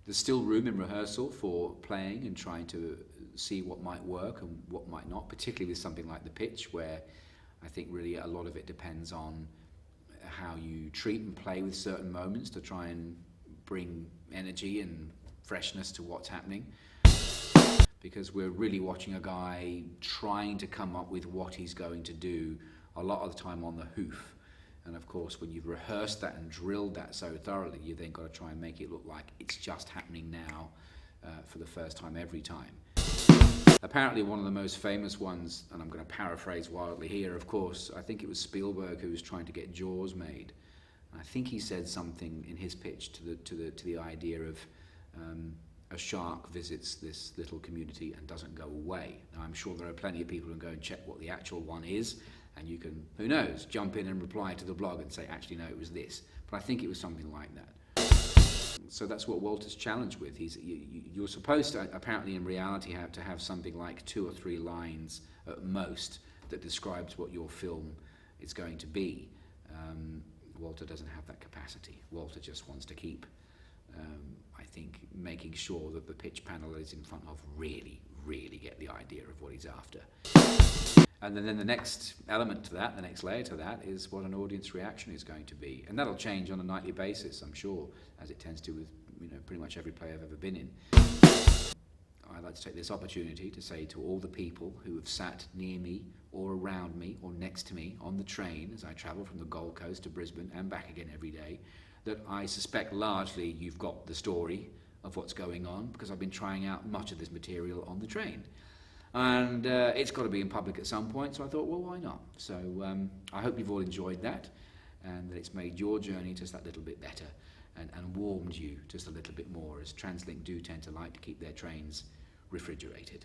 There's still room in rehearsal for playing and trying to see what might work and what might not, particularly with something like the pitch, where I think really a lot of it depends on how you treat and play with certain moments to try and bring energy and freshness to what's happening. Because we're really watching a guy trying to come up with what he's going to do a lot of the time on the hoof. And of course, when you've rehearsed that and drilled that so thoroughly, you then got to try and make it look like it's just happening now for the first time every time. Apparently one of the most famous ones, and I'm going to paraphrase wildly here, of course, I think it was Spielberg who was trying to get Jaws made. And I think he said something in his pitch to the idea of a shark visits this little community and doesn't go away. Now I'm sure there are plenty of people who can go and check what the actual one is, and you can, who knows, jump in and reply to the blog and say, actually no, it was this. But I think it was something like that. So that's what Walter's challenged with. You're supposed to, apparently in reality, have to have something like 2 or 3 lines at most that describes what your film is going to be. Walter doesn't have that capacity. Walter just wants to keep, I think, making sure that the pitch panel that he's in front of really get the idea of what he's after. And then the next element to that, the next layer to that, is what an audience reaction is going to be. And that'll change on a nightly basis, I'm sure, as it tends to with pretty much every play I've ever been in. I'd like to take this opportunity to say to all the people who have sat near me or around me or next to me on the train as I travel from the Gold Coast to Brisbane and back again every day, that I suspect largely you've got the story of what's going on, because I've been trying out much of this material on the train. And it's got to be in public at some point, so I thought, well, why not? So I hope you've all enjoyed that, and that it's made your journey just that little bit better and warmed you just a little bit more, as Translink do tend to like to keep their trains refrigerated.